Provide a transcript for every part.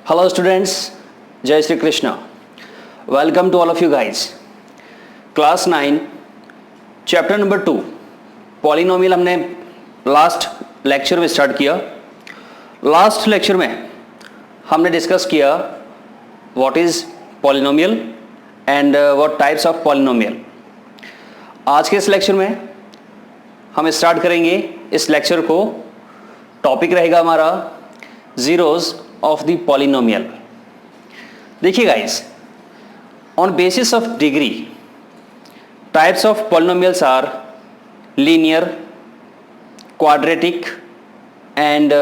Hello students, Jai Shri Krishna. Welcome to all of you guys. Class 9, chapter number 2, polynomial हमने last lecture में start किया. Last lecture में हमने discuss किया what is polynomial and what types of polynomial. आज के इस lecture में हम स्टार्ट करेंगे इस लेक्चर को. टॉपिक रहेगा हमारा जीरोज ऑफ द पॉलिनोमियल. देखिए guys, on basis of degree types of polynomials are linear, quadratic and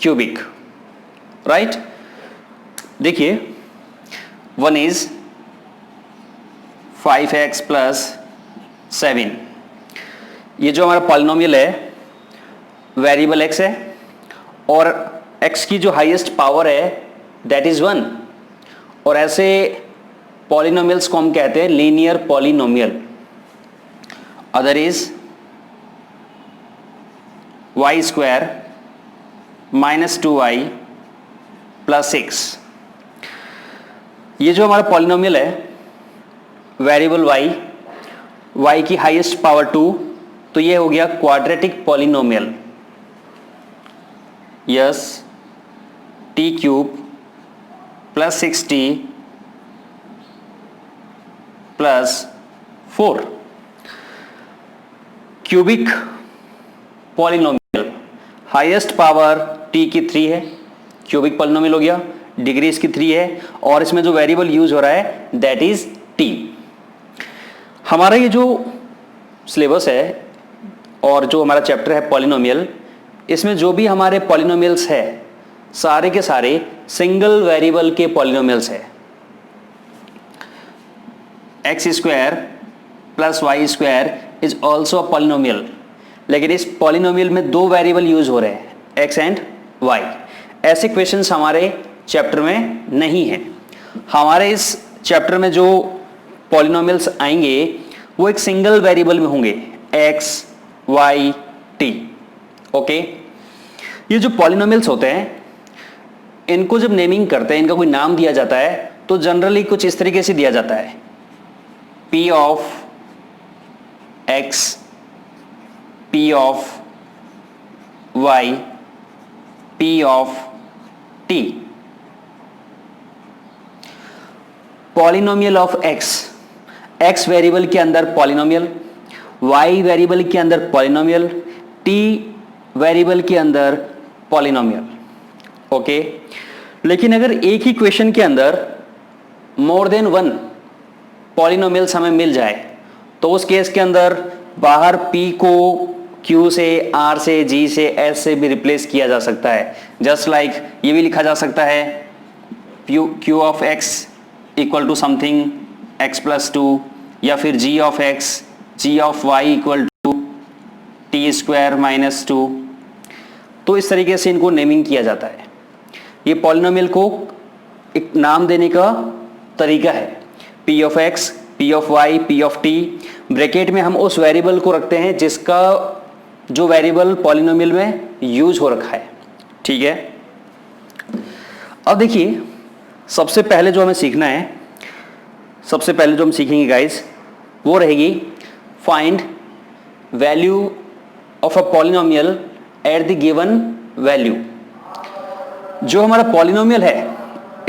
cubic. Right, देखिए वन इज 5x प्लस 7. ये जो हमारा पॉलिनोमियल है वेरिएबल x है और x की जो हाईएस्ट पावर है दैट इज 1. और ऐसे पॉलिनोमियल्स को हम कहते हैं linear polynomial. Other is y square minus 2y plus 6. ये जो हमारा पॉलिनोमियल है वेरिएबल y की हाईएस्ट पावर 2, तो ये हो गया quadratic polynomial. Yes, t cube plus 6t plus 4. Cubic polynomial, highest power t की 3 है, क्यूबिक पॉलिनोमियल हो गया. डिग्री इसकी 3 है और इसमें जो वेरिएबल यूज हो रहा है दैट इज t. हमारा ये जो सिलेबस है और जो हमारा चैप्टर है पॉलिनोमियल, इसमें जो भी हमारे पॉलिनोमियल्स है सारे के सारे सिंगल वेरिएबल के पॉलिनोमियल्स है. X square plus Y square is also a polynomial. लेकिन इस पॉलिनोमियल में दो वेरिएबल यूज हो रहे हैं, एक्स एंड वाई. ऐसे क्वेश्चंस हमारे चैप्टर में नहीं है. हमारे इस चैप्टर में जो पॉलिनोमियल्स आएंगे वो एक सिंगल वेरिएबल में होंगे, एक्स वाई टी. ओके, ये जो पॉलिनोमियल्स होते हैं इनको जब नेमिंग करते हैं, इनका कोई नाम दिया जाता है तो जनरली कुछ इस तरीके से दिया जाता है, p of x, p of y, p of t. Polynomial of x variable के अंदर पॉलिनोमियल, y वेरिएबल के अंदर पॉलिनोमियल, t वेरिएबल के अंदर पॉलिनोमियल. ओके, लेकिन अगर एक ही क्वेश्चन के अंदर मोर देन वन पॉलिनोमियल्स हमें मिल जाए तो उस केस के अंदर बाहर p को q से, r से, g से, s से भी रिप्लेस किया जा सकता है. जस्ट लाइक ये भी लिखा जा सकता है q of x equal to something x plus 2, या फिर g of x, g of y equal to t square minus 2. तो इस तरीके से इनको नेमिंग किया जाता है. ये पॉलिनोमियल को एक नाम देने का तरीका है, p of x, p of y, p of t. Bracket में हम उस वेरिएबल को रखते हैं जिसका जो वेरिएबल पॉलिनोमियल में यूज हो रखा है. ठीक है, अब देखिए सबसे पहले जो हमें सीखना है, सबसे पहले जो हम सीखेंगे गाइस वो रहेगी find value of a polynomial at the given value. जो हमारा पॉलिनोमियल है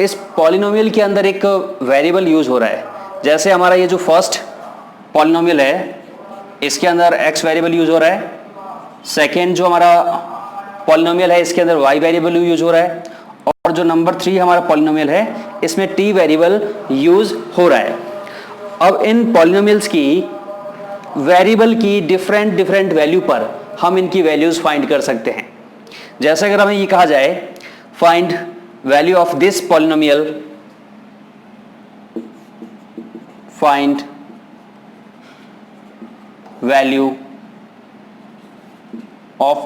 इस पॉलिनोमियल के अंदर एक वेरिएबल यूज हो रहा है. जैसे हमारा ये जो फर्स्ट पॉलिनोमियल है इसके अंदर x वेरिएबल यूज हो रहा है. सेकेंड जो हमारा पॉलिनोमियल है इसके अंदर y वेरिएबल यूज हो रहा है. और जो नंबर 3 हमारा पॉलिनोमियल है इसमें t वेरिएबल यूज हो रहा है. अब इन पॉलिनोमियल्स की वेरिएबल की डिफरेंट वैल्यू पर हम इनकी वैल्यूज फाइंड कर सकते हैं. जैसे अगर हमें ये कहा जाए find value of this polynomial, find value of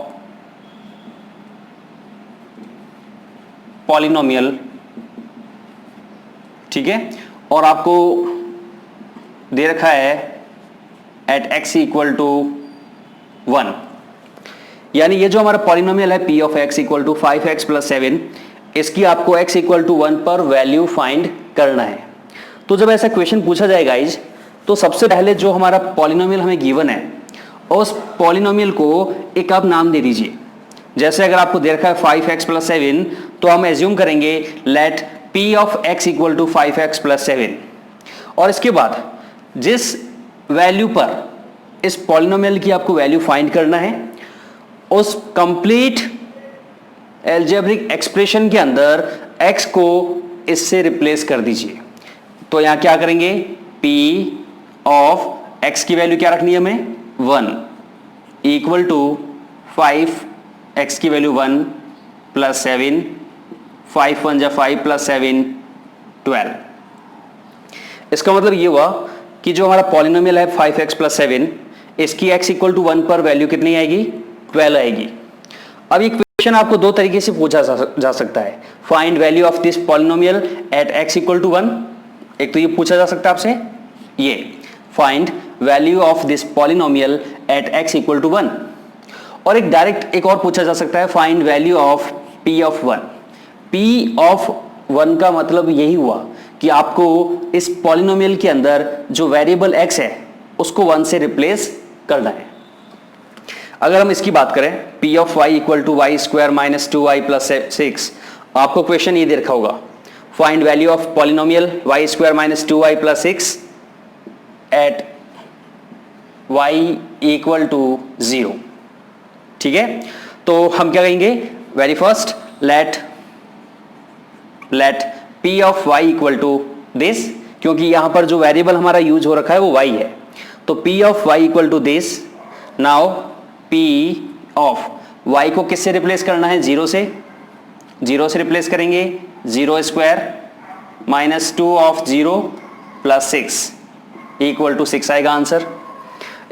polynomial. ठीक है, और आपको दे रखा है एट x इक्वल टू 1. यानी ये जो हमारा पॉलिनोमियल है p of x equal to 5x plus 7, इसकी आपको x इक्वल टू 1 पर वैल्यू फाइंड करना है। तो जब ऐसा क्वेश्चन पूछा जाए गाइज, तो सबसे पहले जो हमारा पॉलिनोमियल हमें गिवन है उस पॉलिनोमियल को एक आप नाम दे दीजिए। जैसे अगर आपको दे रखा है 5x प्लस 7, तो हम एज्यूम करेंगे let p of x equal to 5x plus 7, और इसके बाद जिस वैल्यू पर इस पॉलिनोमियल की आपको वैल्यू फाइंड करना है उस कंप्लीट एल्जेब्रिक एक्सप्रेशन के अंदर x को इससे रिप्लेस कर दीजिए। तो यहां क्या करेंगे, p ऑफ x की वैल्यू क्या रखनी है हमें, 1 इक्वल टू 5x की वैल्यू 1 प्लस 7, 5 1 जा 5 प्लस 7 12। इसका मतलब ये हुआ कि जो हमारा पॉलिनोमियल है 5x प्लस 7, इसकी x इक्वल टू 1 पर वैल्यू कितनी आएगी, 12 आएगी। अब ये क्वेश्चन आपको दो तरीके से पूछा जा सकता है, find value of this polynomial at x equal to 1। एक तो ये पूछा जा सकता है आपसे, ये find value of this polynomial at x equal to 1, और एक डायरेक्ट एक और पूछा जा सकता है, find value of p of 1। p of 1 का मतलब यही हुआ कि आपको इस पॉलिनोमियल के अंदर जो वेरिएबल x है उसको 1 से रिप्लेस करना है। अगर हम इसकी बात करें, p of y equal to y square minus 2y plus 6, आपको क्वेश्चन ये दे रखा होगा, find value of polynomial y square minus 2y plus 6 at y equal to 0। ठीक है, तो हम क्या कहेंगे, very first let p of y equal to this, क्योंकि यहां पर जो वेरिएबल हमारा यूज हो रखा है वो y है, तो p of y equal to this. Now p of y को किससे रिप्लेस करना है, 0 से, 0 से रिप्लेस करेंगे, 0 square minus 2 of 0 plus 6 equal to 6 आएगा आंसर।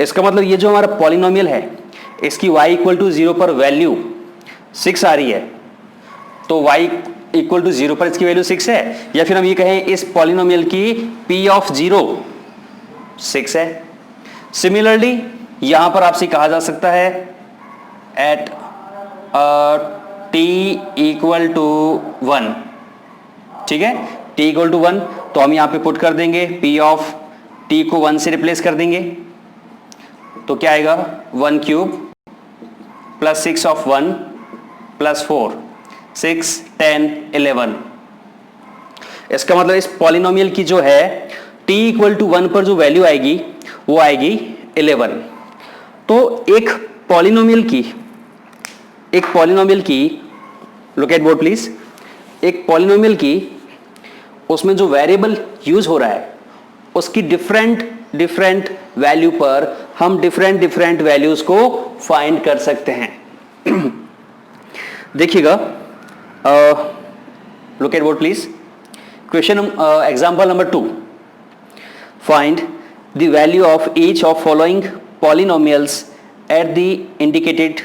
इसका मतलब ये जो हमारा पॉलिनोमियल है इसकी y इक्वल टू 0 पर वैल्यू 6 आ रही है, तो y इक्वल टू 0 पर इसकी वैल्यू 6 है, या फिर हम ये कहें इस पॉलिनोमियल की p ऑफ 0 6 है। सिमिलरली यहां पर आपसे कहा जा सकता है एट t इक्वल टू 1। ठीक है, t इक्वल टू 1, तो हम यहां पे पुट कर देंगे p ऑफ t को 1 से रिप्लेस कर देंगे, तो क्या आएगा 1 क्यूब प्लस 6 ऑफ 1 प्लस 4, 6 10 11। इसका मतलब इस पॉलिनोमियल की जो है t इक्वल टू 1 पर जो वैल्यू आएगी वो आएगी 11। तो एक पॉलिनोमियल की लुक एट बोर्ड प्लीज, एक पॉलिनोमियल की उसमें जो वेरिएबल यूज हो रहा है उसकी डिफरेंट वैल्यू पर हम डिफरेंट वैल्यूज को फाइंड कर सकते हैं। देखिएगा, look at board please, question example number 2, find the value of each of following polynomials at the indicated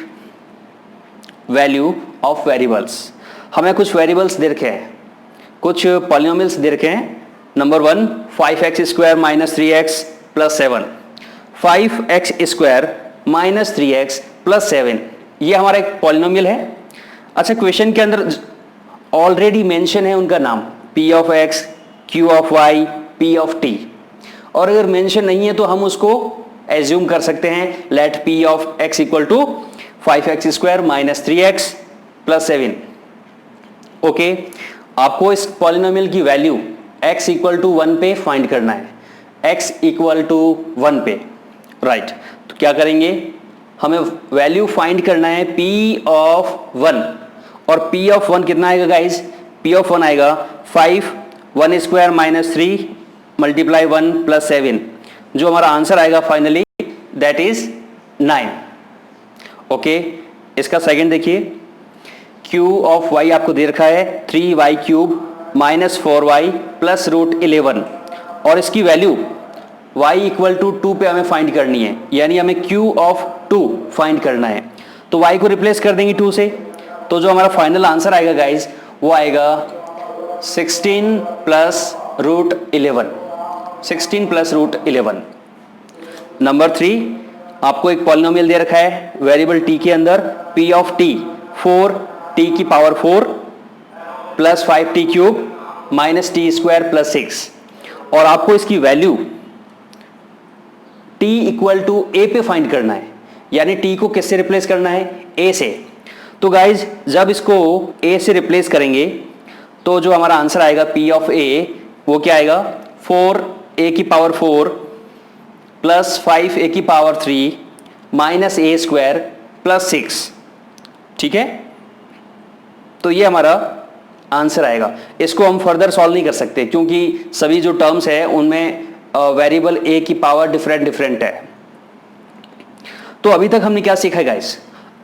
value of variables। हमें कुछ वेरिएबल्स दे रखे हैं, कुछ पॉलिनोमियल्स दे रखे हैं। Number 1 5x square minus 3x plus 7, 5x square minus 3x plus 7, ये हमारा एक पॉलिनोमियल है। अच्छा, क्वेश्चन के अंदर ऑलरेडी मेंशन है उनका नाम, p of x, q of y, p of t, और अगर मेंशन नहीं है तो हम उसको एज्यूम कर सकते हैं let p of x equal to 5x square minus 3x plus 7। Okay, आपको इस पॉलिनोमियल की वैल्यू x इक्वल टू 1 पे फाइंड करना है, x इक्वल टू 1 पे, राइट। तो क्या करेंगे, हमें वैल्यू फाइंड करना है p ऑफ 1, और p ऑफ 1 कितना आएगा गाइज, p ऑफ 1 आएगा 5 1 स्क्वायर माइनस 3 मल्टीप्लाई 1 प्लस 7, जो हमारा आंसर आएगा फाइनली दैट इज 9। ओके, इसका सेकंड देखिए, q ऑफ y आपको दे रखा है 3y cube minus 4y plus root 11, और इसकी वैल्यू y इक्वल टू 2 पे हमें फाइंड करनी है, यानी हमें q ऑफ 2 फाइंड करना है। तो y को रिप्लेस कर देंगे 2 से, तो जो हमारा फाइनल आंसर आएगा गाइज वो आएगा 16 plus root 11, 16 plus root 11। Number 3, आपको एक पॉलिनोमियल दे रखा है वेरिएबल t के अंदर p ऑफ t 4 t की power 4 plus 5t cube minus t square plus 6, और आपको इसकी value t equal to a पे फाइंड करना है, यानी t को किससे रिप्लेस करना है, a से। तो गाइज जब इसको a से रिप्लेस करेंगे तो जो हमारा आंसर आएगा p ऑफ a वो क्या आएगा, 4a की पावर 4 प्लस 5a की power 3 minus a square plus 6। ठीक है, तो ये हमारा आंसर आएगा। इसको हम फर्दर सॉल्व नहीं कर सकते क्योंकि सभी जो टर्म्स है उनमें वेरिएबल a की पावर डिफरेंट है। तो अभी तक हमने क्या सीखा है गाइस,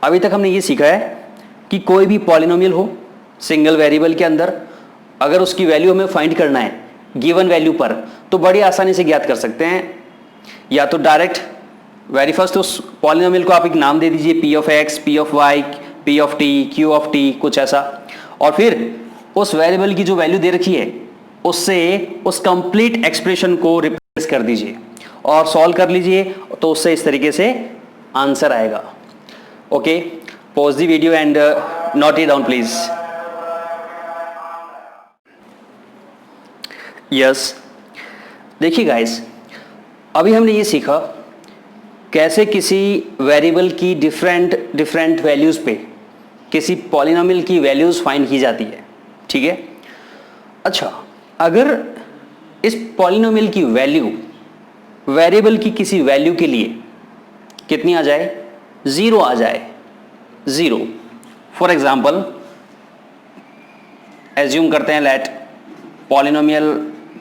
अभी तक हमने ये सीखा है कि कोई भी पॉलिनोमियल हो सिंगल वेरिएबल के अंदर, अगर उसकी वैल्यू हमें फाइंड करना है गिवन वैल्यू पर, तो बड़ी आसानी से ज्ञात कर सकते हैं। या तो डायरेक्ट वेरी फर्स्ट उस पॉलिनोमियल को आप एक नाम दे दीजिए, p of x, p of y, p of t, q of t, कुछ ऐसा, और फिर उस वेरिएबल की जो वैल्यू दे रखी है उससे उस कंप्लीट एक्सप्रेशन को रिप्लेस कर दीजिए और सॉल्व कर लीजिए, तो उससे इस तरीके से आंसर आएगा। Okay, pause the video and note it down please. Yes, देखिए गाइस, अभी हमने ये सीखा कैसे किसी वेरिएबल की डिफरेंट वैल्यूज पे किसी पॉलिनोमियल की वैल्यूज फाइंड की जाती है। ठीक है, अच्छा, अगर इस पॉलिनोमियल की वैल्यू वेरिएबल की किसी वैल्यू के लिए कितनी आ जाए, 0 आ जाए, 0। फॉर एग्जाम्पल एज्यूम करते हैं let polynomial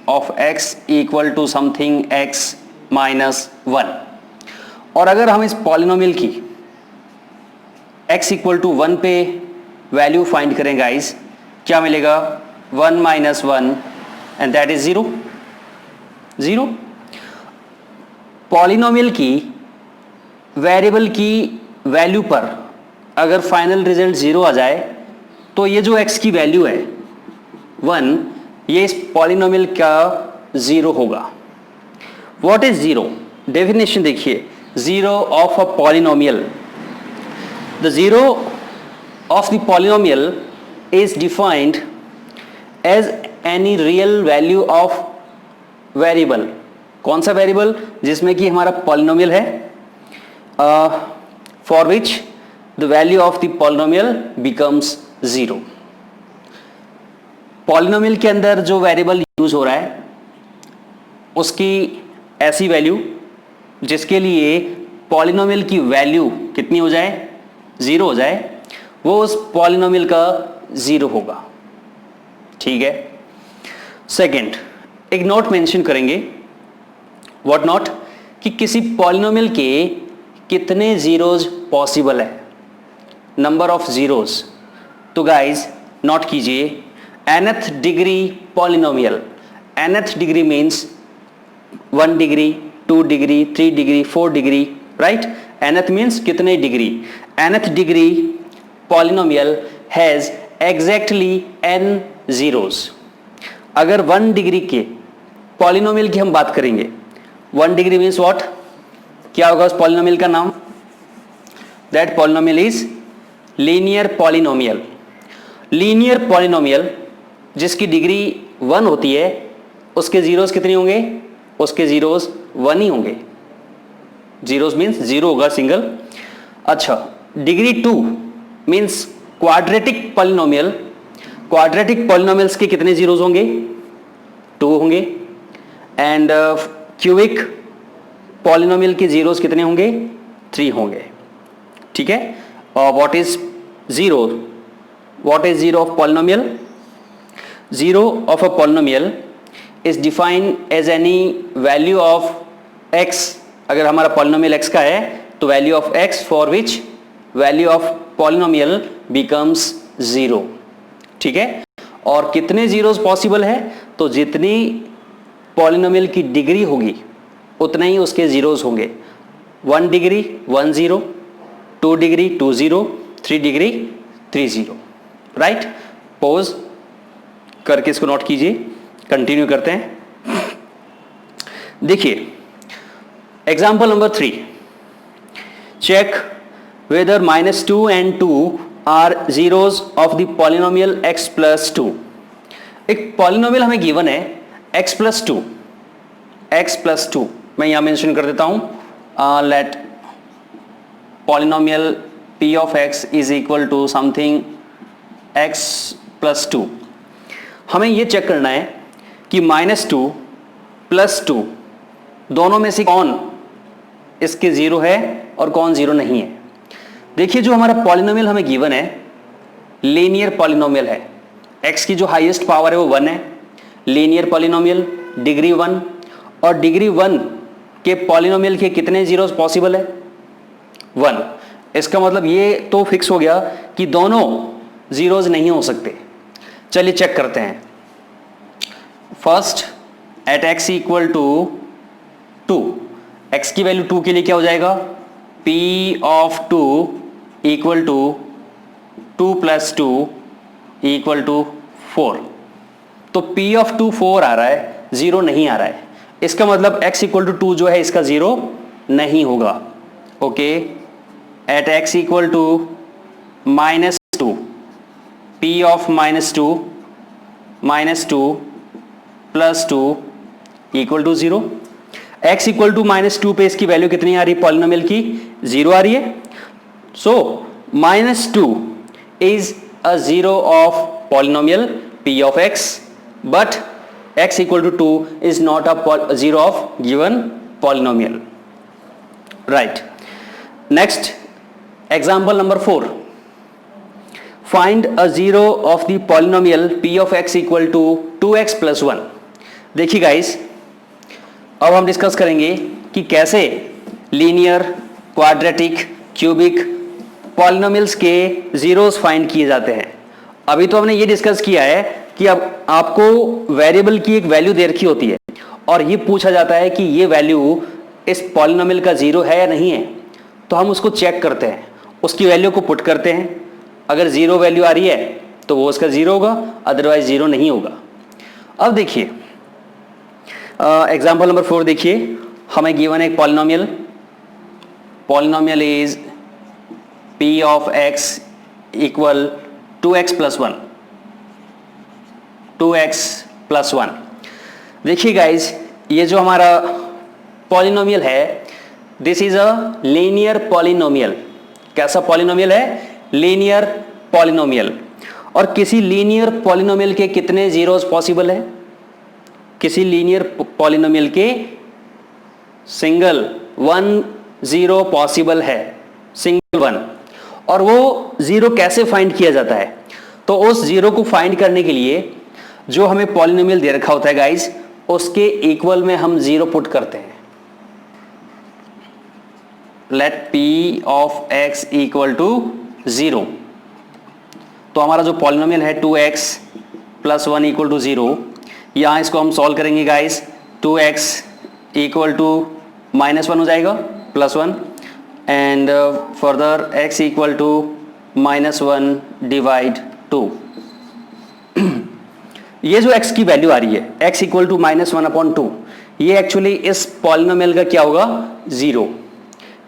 of x equal to something x minus 1, और अगर हम इस पॉलिनोमियल की x इक्वल टू 1 पे वैल्यू फाइंड करें गाइस, क्या मिलेगा, 1 minus 1 and that is 0, 0। Polynomial की वेरिएबल की वैल्यू पर अगर फाइनल रिजल्ट 0 आ जाए तो ये जो x की वैल्यू है 1, ये इस पॉलिनोमियल का 0 होगा। What is 0? डेफिनेशन देखिए, 0 of a polynomial, the 0 of the polynomial is defined as any real value of variable. कौन सा वेरिएबल? जिसमें कि हमारा पॉलिनोमियल है, for which the value of the polynomial becomes 0। Polynomial के अंदर जो वेरिएबल यूज हो रहा है उसकी ऐसी वैल्यू जिसके लिए पॉलिनोमियल की वैल्यू कितनी हो जाए, 0 हो जाए, वो उस पॉलिनोमियल का 0 होगा। ठीक है, सेकंड एक नोट मेंशन करेंगे। What note? कि किसी पॉलिनोमियल के कितने जीरोज पॉसिबल है, नंबर ऑफ जीरोज। तो गाइज नोट कीजिए, nth degree polynomial, nth degree means 1 degree, 2 degree, 3 degree, 4 degree, right. nth means कितने degree. nth degree polynomial has exactly n zeros. अगर 1 degree के पॉलिनोमियल की हम बात करेंगे, 1 डिग्री मीन्स व्हाट, क्या होगा उस पॉलिनोमियल का नाम? That polynomial is linear polynomial. Linear polynomial जिसकी डिग्री 1 होती है, उसके जीरोस कितने होंगे? उसके जीरोस 1 ही होंगे। जीरोस मीन्स 0 होगा, सिंगल। अच्छा, degree 2 means quadratic polynomial. Quadratic polynomials के कितने जीरोस होंगे? 2 होंगे। एंड क्यूबिक पॉलिनोमियल के जीरोस कितने होंगे? 3 होंगे। ठीक है, और what is 0? What is 0 of polynomial? 0 of a polynomial is defined as any value of x। अगर हमारा polynomial x का है तो value of x for which value of polynomial becomes 0। ठीक है, और कितने जीरोस पॉसिबल है? तो जितनी पॉलिनोमियल की डिग्री होगी उतना ही उसके जीरोस होंगे। 1 degree 1 0, 2 degree 2 0, 3 degree 3 0, right. Pause करके इसको नोट कीजिए, कंटिन्यू करते हैं। देखिए example number 3, check whether -2 and 2 are zeros of the polynomial x plus two. एक पॉलिनोमियल हमें गिवन है x plus two, x plus two, मैं यहां मेंशन कर देता हूं, let polynomial p of x is equal to something x plus to. हमें यह चेक करना है कि माइनस टू प्लस टू दोनों में से कौन इसके जीरो है और कौन जीरो नहीं है। देखिए जो हमारा पॉलिनोमियल हमें गिवन है लीनियर पॉलिनोमियल है, x की जो हाईएस्ट पावर है वो 1 है, लीनियर पॉलिनोमियल डिग्री 1, और डिग्री 1 के पॉलिनोमियल के कितने जीरोस पॉसिबल है 1। इसका मतलब ये तो फिक्स हो गया कि दोनों जीरोस नहीं हो सकते। चलिए चेक करते हैं। First at x equal to 2, x की वैल्यू 2 के लिए क्या हो जाएगा, p of 2 equal to 2 plus 2 equal to 4। तो p ऑफ 2 4 आ रहा है, जीरो नहीं आ रहा है। इसका मतलब x इक्वल टू 2 जो है इसका जीरो नहीं होगा। Okay, at x equal to minus 2, p of minus 2 plus 2 equal to 0। x equal to minus 2 पे इसकी वैल्यू कितनी आ रही है पॉलिनोमियल की, 0 आ रही है। So minus 2 is a zero of polynomial p of x, but x equal to 2 is not a zero of given polynomial, right? Next, example number 4. Find a zero of the polynomial p of x equal to 2x plus 1. देखिए guys, अब हम discuss करेंगे कि कैसे linear, quadratic, cubic polynomials के zeros find किए जाते हैं। अभी तो हमने ये डिस्कस किया है कि अब आपको वेरिएबल की एक वैल्यू दे रखी होती है और ये पूछा जाता है कि ये वैल्यू इस पॉलिनोमियल का जीरो है या नहीं है, तो हम उसको चेक करते हैं, उसकी वैल्यू को पुट करते हैं। अगर जीरो वैल्यू आ रही है तो वो उसका जीरो होगा, अदरवाइज जीरो नहीं होगा। अब देखिए एग्जाम्पल नंबर 4 देखिए, हमें गिवन एक polynomial is p of x equal 2x plus 1, 2x plus 1। देखिए गाइज, ये जो हमारा पॉलिनोमियल है this is a linear polynomial. कैसा पॉलिनोमियल है, लीनियर पॉलिनोमियल। और किसी लीनियर पॉलिनोमियल के कितने जीरोस पॉसिबल है, किसी लीनियर पॉलिनोमियल के सिंगल 1 जीरो पॉसिबल है, सिंगल 1। और वो जीरो कैसे फाइंड किया जाता है, तो उस जीरो को फाइंड करने के लिए जो हमें पॉलिनोमियल दे रखा होता है गाइस, उसके इक्वल में हम जीरो पुट करते हैं। Let p of x equal to 0। तो हमारा जो पॉलिनोमियल है 2x प्लस 1 इक्वल टू 0, यहां इसको हम सॉल्व करेंगे guys. 2x equal to minus 1 हो जाएगा, plus 1, and further x equal to minus 1 divide 2। ये जो x की वैल्यू आ रही है x equal to minus 1 upon 2, ये एक्चुअली इस पॉलिनोमियल का क्या होगा, जीरो।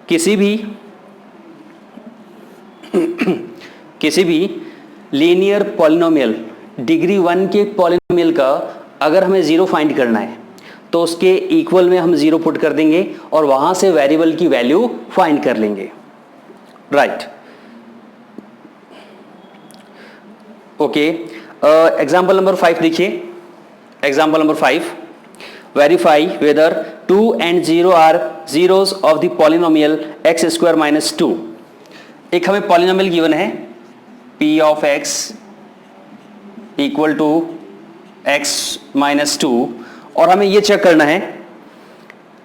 किसी भी लीनियर पॉलिनोमियल डिग्री 1 के पॉलिनोमियल का अगर हमें जीरो फाइंड करना है तो उसके इक्वल में हम जीरो पुट कर देंगे और वहां से वेरिएबल की वैल्यू फाइंड कर लेंगे, राइट। ओके, एग्जाम्पल नंबर 5 देखिए। Example number 5, verify whether 2 and 0 are zeros of the polynomial x square minus 2। एक हमें पॉलिनोमियल गिवन है p of x equal to x minus 2, और हमें ये चेक करना है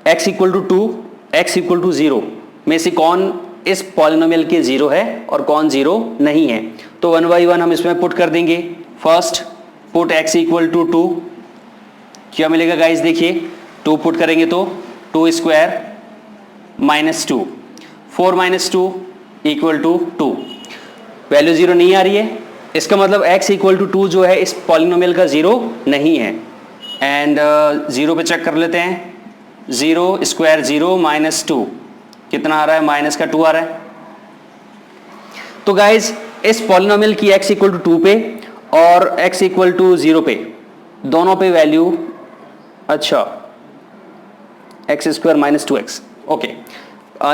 x equal to 2, x equal to 0 में से कौन इस पॉलिनोमियल के जीरो है और कौन जीरो नहीं है। तो 1 by 1 हम इसमें पुट कर देंगे। First put x equal to 2, क्या मिलेगा गाइस, देखिए 2 पुट करेंगे तो 2 square minus 2, 4 minus 2 equal to 2। Value zero नहीं आ रही है, इसका मतलब x इक्वल टू 2 जो है इस पॉलिनोमियल का जीरो नहीं है। एंड जीरो पे चेक कर लेते हैं, 0 स्क्वायर 0 माइनस 2 कितना आ रहा है, माइनस का 2 आ रहा है। तो गाइज इस पॉलिनोमियल की x इक्वल टू 2 पे और x इक्वल टू 0 पे, दोनों पे वैल्यू, अच्छा x square minus 2x, okay.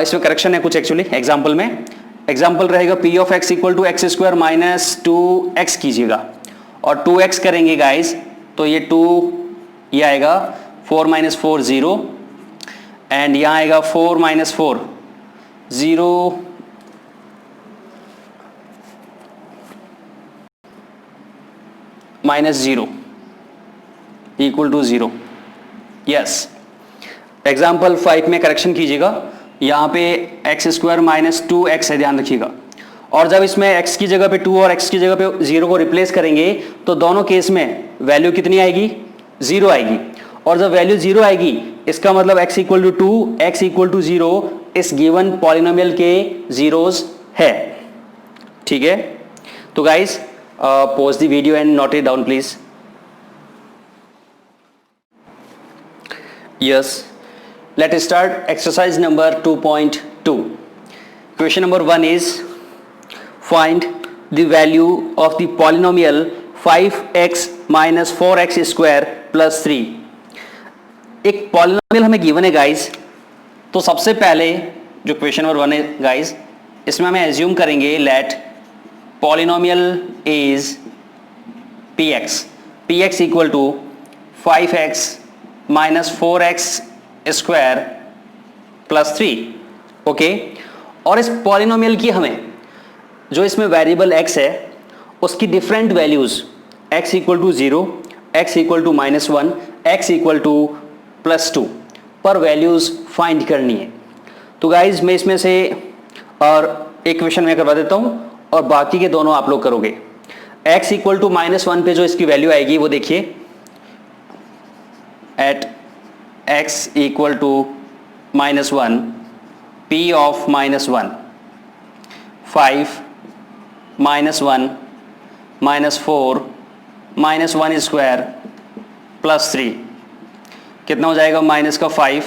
इसमें करेक्शन है कुछ एक्चुअली एग्जाम्पल में। एग्जाम्पल रहेगा p of x equal to x square minus 2x कीजिएगा, और 2x करेंगे गाइस तो ये 2 ये आएगा 4 माइनस 4 0, एंड यहाँ आएगा 4 minus 4 0 minus 0 equal to 0। Yes, example 5 में करेक्शन कीजिएगा, यहाँ पे एक्स स्क्वायर माइनस 2x है, ध्यान रखिएगा। और जब इसमें x की जगह पे 2 और x की जगह पे 0 को रिप्लेस करेंगे तो दोनों केस में वैल्यू कितनी आएगी, 0 आएगी। और जब वैल्यू 0 आएगी इसका मतलब x equal to 2, x equal to 0 इस गिवन पॉलिनोमियल के जीरोस है, ठीक है। तो guys pause the video and note it down please. Yes, let's start exercise number 2.2. Question number 1 is find the value of the polynomial 5x minus 4x square plus 3. एक polynomial हमें given है guys, तो सबसे पहले जो question number 1 है guys, इसमें हमें एज्यूम करेंगे let polynomial is px equal to 5x minus 4x square plus 3, okay. और इस पॉलिनोमियल की हमें जो इसमें वेरिएबल x है उसकी different values x equal to 0, x equal to minus 1, x equal to plus 2 पर वैल्यूज फाइंड करनी है। तो गाइज मैं इसमें से और एक क्वेश्चन मैं करवा देता हूं और बाकी के दोनों आप लोग करोगे। x इक्वल टू माइनस 1 पे जो इसकी वैल्यू आएगी वो देखिए, at x equal to minus 1 p of minus 1 5 minus 1 minus 4 minus 1 square plus 3, कितना हो जाएगा माइनस का 5,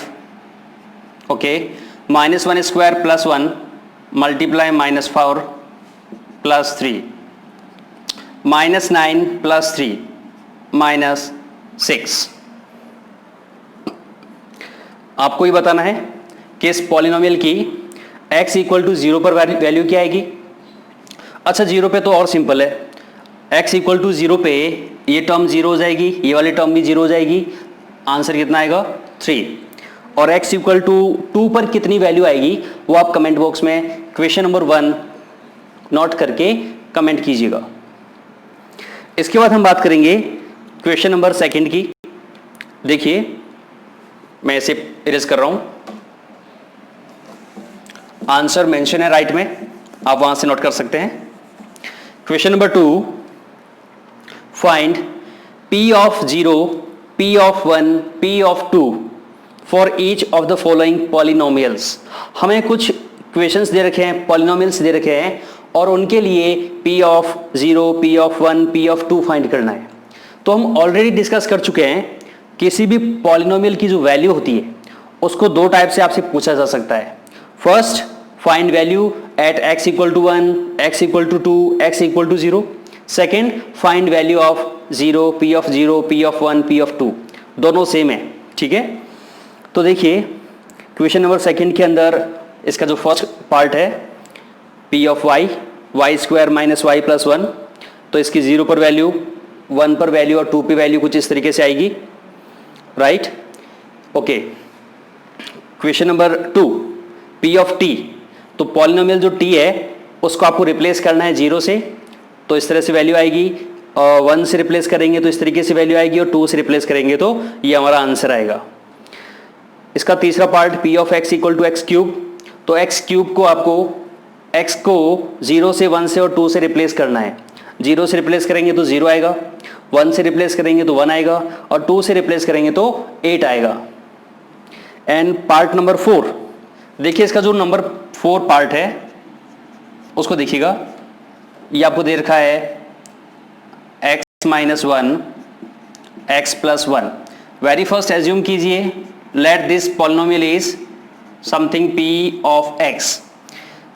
okay. Minus 1 square plus 1 multiply minus 4 plus 3 minus 9 plus 3 minus 6। आपको ये बताना है कि इस पॉलिनोमियल की x इक्वल टू 0 पर वैल्यू क्या आएगी। अच्छा 0 पे तो और सिंपल है, x इक्वल टू 0 पे ये टर्म 0 हो जाएगी, ये वाली टर्म भी 0 हो जाएगी, आंसर कितना आएगा 3। और x इक्वल टू 2 पर कितनी वैल्यू आएगी वो आप कमेंट बॉक्स में क्वेश्चन नंबर 1 नोट करके कमेंट कीजिएगा। इसके बाद हम बात करेंगे क्वेश्चन नंबर 2 की। देखिए मैं इसे इरेज कर रहा हूं, आंसर मेंशन है राइट में, आप वहां से नोट कर सकते हैं। Question number 2, find p of 0, p of 1, p of 2 for each of the following polynomials. हमें कुछ क्वेश्चंस दे रखे हैं, पॉलिनोमियल्स दे रखे हैं और उनके लिए p of 0, p of 1, p of 2 find करना है। तो हम ऑलरेडी डिस्कस कर चुके हैं, किसी भी पॉलिनोमियल की जो वैल्यू होती है उसको दो टाइप से आपसे पूछा जा सकता है। First, find value at x equal to 1, x equal to 2, x equal to 0। Second, find value of 0, p of 0, p of 1, p of 2, दोनों सेम है, ठीक है। तो देखिए क्वेश्चन नंबर 2 के अंदर इसका जो फर्स्ट पार्ट है p of y square minus y plus 1, तो इसकी 0 पर वैल्यू, 1 पर वैल्यू और 2 पे वैल्यू कुछ इस तरीके से आएगी, right, okay. Question number 2, p of t, तो पॉलिनोमियल जो t है उसको आपको रिप्लेस करना है 0 से, तो इस तरह से वैल्यू आएगी, और 1 से रिप्लेस करेंगे तो इस तरीके से वैल्यू आएगी, और 2 से रिप्लेस करेंगे तो ये हमारा आंसर आएगा। इसका तीसरा part p of x equal to x cube, तो एक्स क्यूब को आपको x को 0 से 1 से और 2 से रिप्लेस करना है। 0 से रिप्लेस करेंगे तो 0 आएगा, 1 से रिप्लेस करेंगे तो 1 आएगा, और 2 से रिप्लेस करेंगे तो 8 आएगा। एंड पार्ट नंबर 4, देखिए इसका जो नंबर 4 पार्ट है उसको देखिएगा, ये आपको दे रखा है x minus 1, x plus 1। Very first assume कीजिए let this polynomial is something p of x।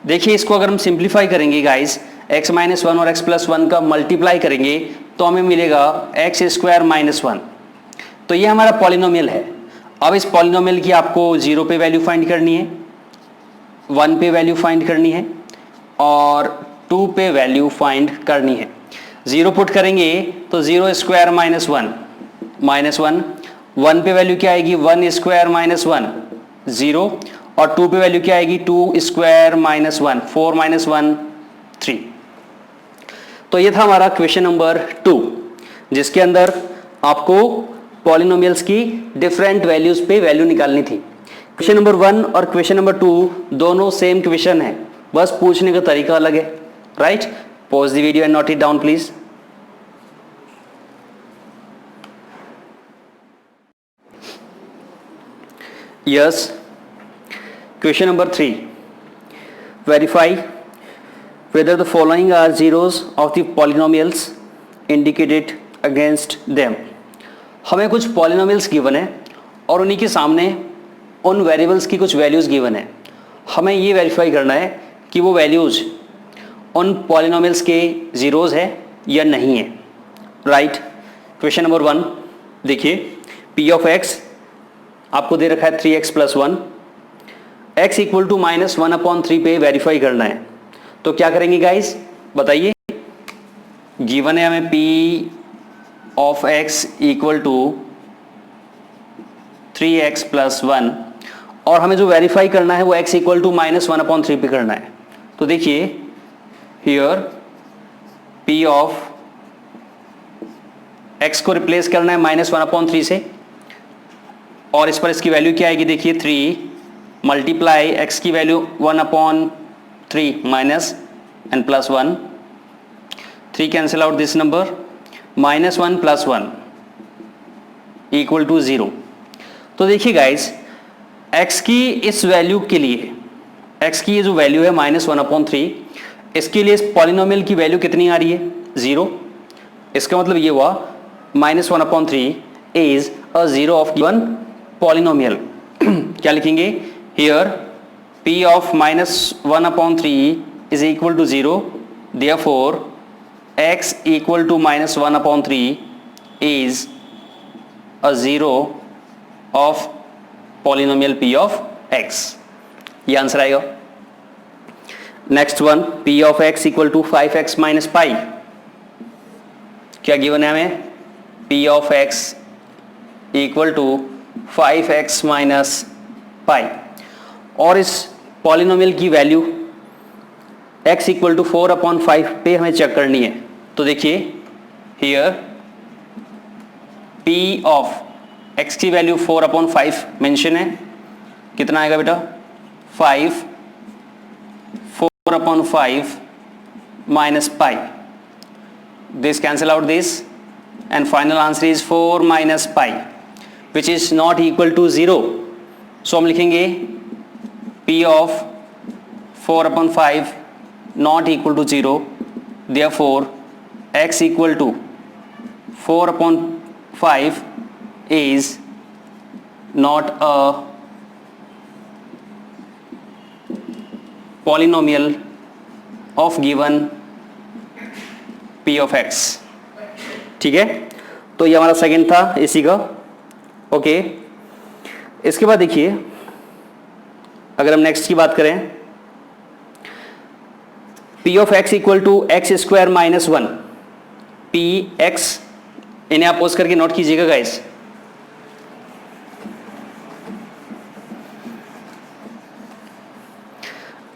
देखिए इसको अगर हम सिंप्लीफाई करेंगे गाइस, x माइनस वन और x प्लस वन का मल्टीप्लाई करेंगे तो हमें मिलेगा एक्स स्क्वायर माइनस वन। तो ये हमारा पॉलिनोमियल है। अब इस पॉलिनोमियल की आपको 0 पे वैल्यू फाइंड करनी है, 1 पे वैल्यू फाइंड करनी है और 2 पे वैल्यू फाइंड करनी है। 0 पुट करेंगे तो 0 square minus one, minus one. 1 पे वैल्यू क्या आएगी, 1 स्क्वायर माइनस वन, 0। और 2 पे वैल्यू क्या आएगी, 2 square minus one, 4 minus one 3। तो ये था हमारा क्वेश्चन नंबर 2, जिसके अंदर आपको पॉलिनोमियल्स की डिफरेंट वैल्यूज पे वैल्यू निकालनी थी। क्वेश्चन नंबर 1 और क्वेश्चन नंबर 2 दोनों सेम क्वेश्चन है, बस पूछने का तरीका अलग है, right. Pause the video and note it down please. Yes, question number 3, verify whether the following are zeros of the polynomials indicated against them। हमें कुछ पॉलिनोमियल्स गिवन है और उन्हीं के सामने उन वेरिएबल्स की कुछ वैल्यूज गिवन है। हमें ये वेरीफाई करना है कि वो वैल्यूज उन पॉलिनोमियल्स के जीरोज है या नहीं है, राइट। क्वेश्चन नंबर 1 देखिए, p ऑफ x आपको दे रखा है 3x plus one, x equal to minus 1/3 पे वेरीफाई करना है। तो क्या करेंगे गाइस, बताइए। गिवन है हमें p of x equal to 3x plus one और हमें जो वेरीफाई करना है वो x इक्वल टू माइनस 1/3 पे करना है। तो देखिए हियर p ऑफ x को रिप्लेस करना है माइनस 1/3 से और इस पर इसकी वैल्यू क्या आएगी, देखिए 3 मल्टीप्लाई x की value 1/3 minus and plus 1, 3 cancel out this number, minus 1 plus 1 equal to 0। तो देखिए गाइस, x की इस वैल्यू के लिए, x की ये जो वैल्यू है माइनस 1/3, इसके लिए इस पॉलिनोमियल की वैल्यू कितनी आ रही है, 0। इसका मतलब ये हुआ minus 1/3 is a zero of given polynomial. क्या लिखेंगे here, p of minus 1/3 is equal to 0, therefore x equal to minus 1/3 is a zero of polynomial p of x। ये आंसर आएगा। Next one, p of x equal to 5x minus pi। क्या given है हमें, p of x equal to 5x minus pi और इस polynomial की value x equal to 4/5 पे हमें चेक करनी है। तो देखिए हियर p ऑफ x की वैल्यू 4/5 मेंशन है, कितना आएगा बेटा, 5, 4/5 minus pi, this cancel out this and final answer is 4 minus pi which is not equal to 0। So हम लिखेंगे p of 4/5 not equal to 0, therefore x equal to 4/5 is not a polynomial of given p of x। ठीक है, तो ये हमारा second था इसी का, ओके। इसके बाद देखिए, अगर हम नेक्स्ट की बात करें, p of x equal to x square minus 1, p x, इन्हें आप पोस्ट करके नोट कीजिएगा guys.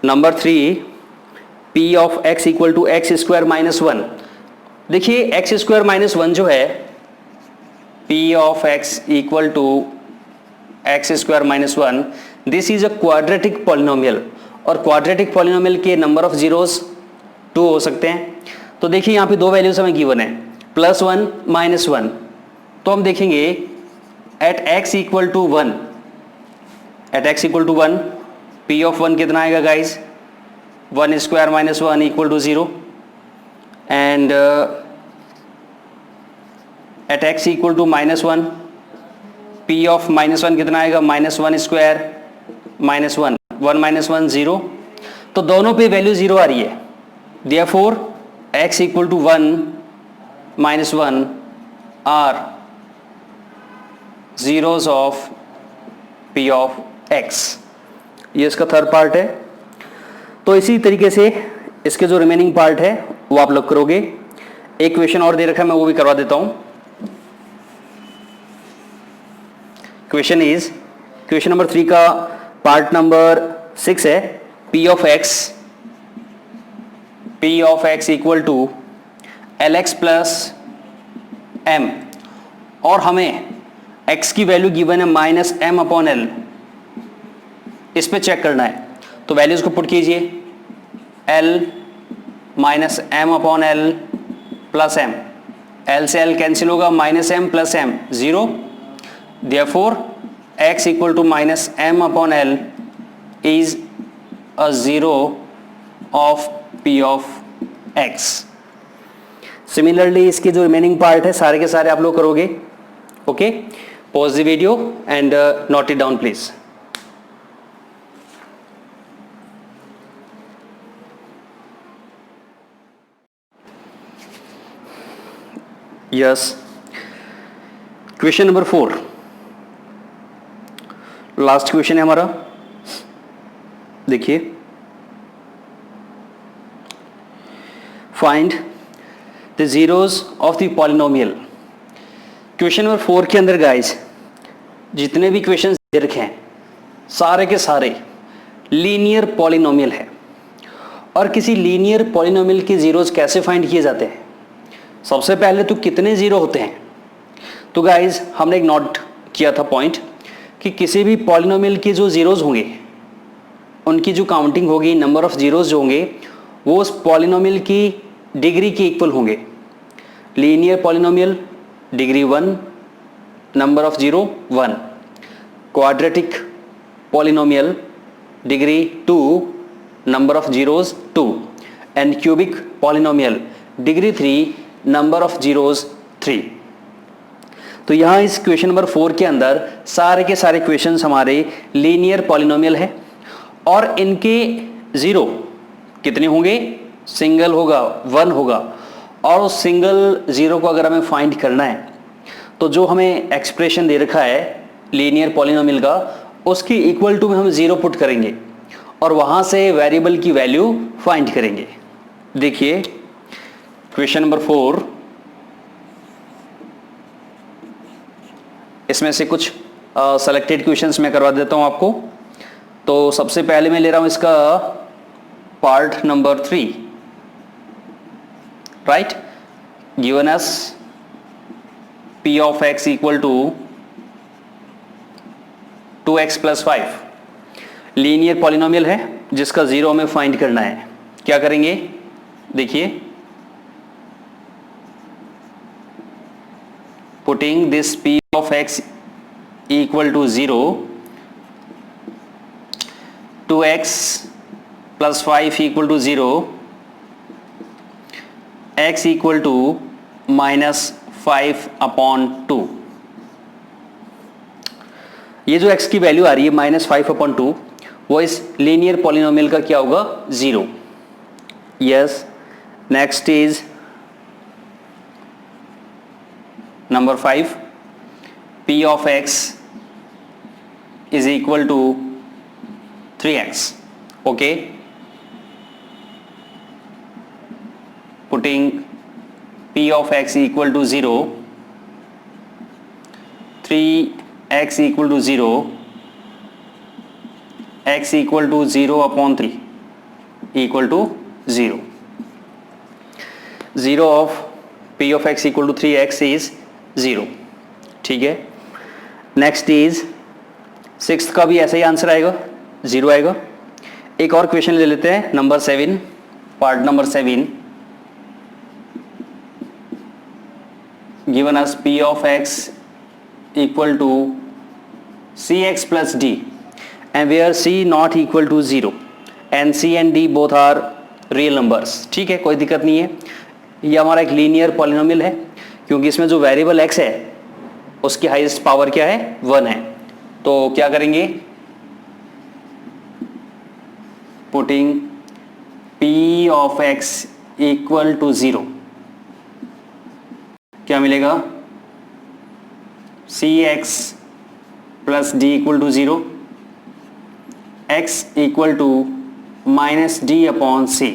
Number 3, p of x equal to x square minus 1। देखिए एक्स स्क्वायर माइनस 1 जो है, p of x equal to x square minus 1, this is a quadratic polynomial और quadratic polynomial के number of zeros 2 हो सकते हैं। तो देखिए यहाँ पे दो वैल्यूज हमें गिवन है, +1 -1। तो हम देखेंगे at x equal to 1, at x equal to 1 p of 1 कितना आएगा guys, 1 square minus 1 equal to 0 and at x equal to -1 p of -1 कितना आएगा, -1 स्क्वायर -1, 1 -1 0। तो दोनों पे वैल्यू 0 आ रही है, Therefore x equal to 1 minus 1 are zeros of p of x। ये इसका थर्ड पार्ट है। तो इसी तरीके से इसके जो रिमेनिंग पार्ट है वो आप लोग करोगे। एक क्वेश्चन और दे रखा है, मैं वो भी करवा देता हूं। क्वेश्चन इज, क्वेश्चन नंबर 3 का पार्ट नंबर 6 है, p of x equal to lx plus m, और हमें x की वैल्यू गिवन है माइनस m अपॉन l, इस पे चेक करना है। तो वैल्यूज को पुट कीजिए, l minus m upon l plus m, l से l कैंसिल होगा, minus m plus m 0। Therefore x equal to minus m upon l is a zero of p of x। Similarly इसके जो remaining part है सारे के सारे आप लोग करोगे। Okay, pause the video and note it down please. Yes, question number 4 last question है हमारा। देखिए, find the zeros of the polynomial. Question number 4 के अंदर गाइस जितने भी क्वेश्चन दे रखे हैं सारे के सारे लीनियर पॉलिनोमियल है। और किसी लीनियर पॉलिनोमियल के जीरोस कैसे फाइंड किए जाते हैं? सबसे पहले तो कितने जीरो होते हैं। तो गाइस हमने एक नोट किया था पॉइंट कि किसी भी पॉलिनोमियल के जो जीरोस होंगे उनकी जो काउंटिंग होगी, नंबर ऑफ जीरोस जो होंगे वो उस पॉलिनोमियल की डिग्री के इक्वल होंगे। Linear polynomial degree 1, number of zero 1। Quadratic polynomial degree 2, number of zeros 2। And cubic polynomial degree 3, number of zeros 3। तो यहाँ इस क्वेश्चन नंबर 4 के अंदर सारे के सारे क्वेश्चंस हमारे लीनियर पॉलिनोमियल है और इनके जीरो कितने होंगे? सिंगल होगा, 1 होगा। और उस सिंगल जीरो को अगर हमें फाइंड करना है तो जो हमें एक्सप्रेशन दे रखा है लीनियर पॉलिनोमियल का, उसकी इक्वल टू में हम जीरो पुट करेंगे और वहां से वेरिएबल की वैल्यू फाइंड करेंगे। देखिए क्वेश्चन नंबर 4, इसमें से कुछ सेलेक्टेड क्वेश्चंस मैं करवा देता हूं आपको। तो सबसे पहले मैं ले रहा हूं इसका part number 3, right. Given us p of x equal to 2x plus 5। Linear polynomial है जिसका जीरो हमें फाइंड करना है। क्या करेंगे? देखिए, putting this p of x equal to 0, 2x plus 5 equal to 0, x equal to minus 5 upon 2। ये जो x की वैल्यू आ रही है माइनस 5 अपॉन 2, वो इस लीनियर पॉलिनोमियल का क्या होगा? 0। Yes, next is number 5, p of x is equal to 3x। okay, putting p of x equal to 0, 3x equal to 0, x equal to 0 upon 3 equal to 0। 0 of p of x equal to 3x is 0। ठीक है, next is 6th का भी ऐसा ही answer आएगा, 0 आएगा। एक और question ले लेते हैं, number 7, part number 7। Given us p of x equal to cx plus d and where c not equal to 0 and c and d both are real numbers. ठीक है, कोई दिक्कत नहीं है। ये हमारा एक लीनियर पॉलिनोमियल है क्योंकि इसमें जो वेरिएबल x है उसकी हाईएस्ट पावर क्या है? 1 है। तो क्या करेंगे? Putting p of x equal to 0, क्या मिलेगा? Cx plus D equal to 0, x equal to minus D upon C.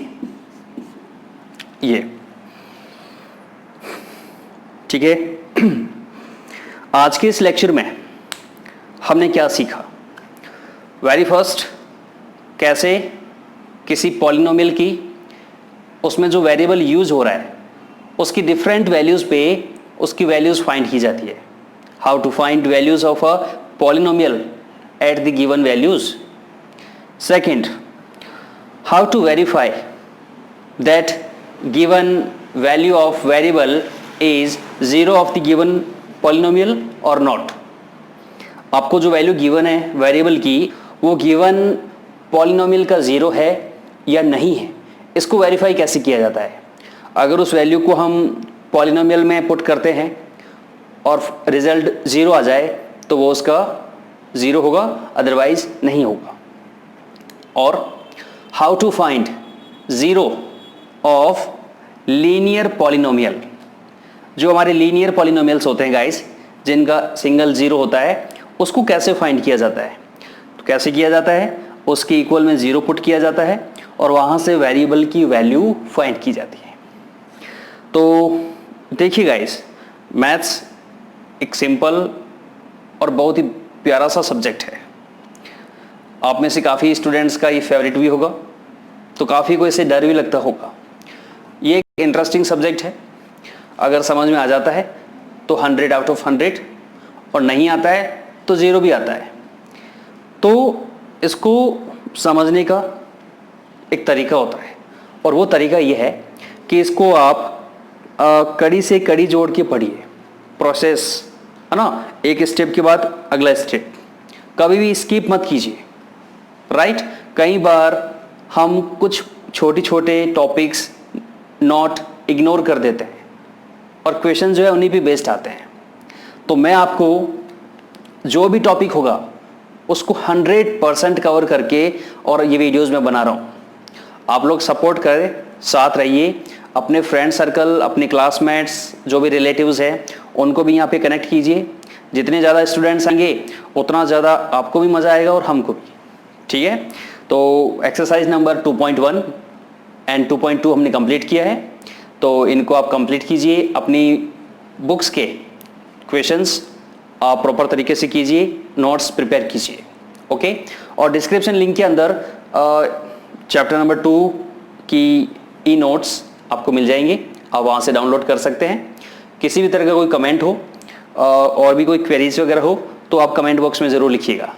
ये ठीक है। आज के इस लेक्चर में हमने क्या सीखा? वेरी फर्स्ट, कैसे किसी पॉलिनोमियल की उसमें जो वेरिएबल यूज हो रहा है उसकी डिफरेंट वैल्यूज पे उसकी वैल्यूज फाइंड की जाती है। How to find values of a polynomial at the given values. Second, how to verify that given value of variable is zero of the given polynomial और नॉट। आपको जो value given है variable की वो given polynomial का zero है या नहीं है, इसको वेरीफाई कैसे किया जाता है? अगर उस वैल्यू को हम पॉलिनोमियल में पुट करते हैं और रिजल्ट जीरो आ जाए तो वो उसका जीरो होगा, अदरवाइज नहीं होगा। और how to find zero of linear polynomial. जो हमारे लीनियर पॉलिनोमियल्स होते हैं गाइस, जिनका सिंगल जीरो होता है, उसको कैसे फाइंड किया जाता है? तो कैसे किया जाता है? उसके इक्वल में जीरो पुट किया जाता है और वहां से वेरिएबल की वैल्यू फाइंड की जाती है। तो देखिए गाइस, मैथ्स एक सिंपल और बहुत ही प्यारा सा सब्जेक्ट है। आप में से काफ़ी स्टूडेंट्स का ये फेवरेट भी होगा, तो काफ़ी को इससे डर भी लगता होगा। ये एक इंटरेस्टिंग सब्जेक्ट है। अगर समझ में आ जाता है तो 100 आउट ऑफ 100, और नहीं आता है तो 0 भी आता है। तो इसको समझने का एक तरीका होता है, और वो तरीका ये है कि इसको आप कड़ी से कड़ी जोड़ के पढ़िए। प्रोसेस है ना, एक स्टेप के बाद अगला स्टेप, कभी भी स्किप मत कीजिए। राइट? कई बार हम कुछ छोटे छोटे टॉपिक्स नोट इग्नोर कर देते हैं और क्वेश्चन जो है उन्हीं पे बेस्ड आते हैं। तो मैं आपको जो भी टॉपिक होगा उसको 100% कवर करके और ये वीडियोस में बना रहा हूँ। आप लोग सपोर्ट करें, साथ रहिए। अपने फ्रेंड सर्कल, अपने क्लासमेट्स, जो भी रिलेटिव्स हैं, उनको भी यहाँ पे कनेक्ट कीजिए। जितने ज़्यादा स्टूडेंट्स आएंगे उतना ज़्यादा आपको भी मज़ा आएगा और हमको भी। ठीक है? तो एक्सरसाइज नंबर 2.1 एंड 2.2 हमने कंप्लीट किया है, तो इनको आप कंप्लीट कीजिए। अपनी बुक्स के क्वेश्चंस आप प्रॉपर तरीके से कीजिए, नोट्स प्रिपेयर कीजिए। ओके? और डिस्क्रिप्शन लिंक के अंदर चैप्टर नंबर 2 की ई नोट्स आपको मिल जाएंगे, आप वहाँ से डाउनलोड कर सकते हैं। किसी भी तरह का कोई कमेंट हो और भी कोई क्वेरीज वगैरह हो तो आप कमेंट बॉक्स में ज़रूर लिखिएगा।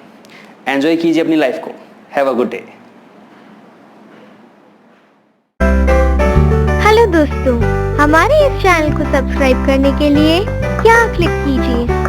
एंजॉय कीजिए अपनी लाइफ को। Have a good day. Hello दोस्तों, हमारे इस चैनल को सब्सक्राइब करने के लिए यहाँ क्लिक कीजिए।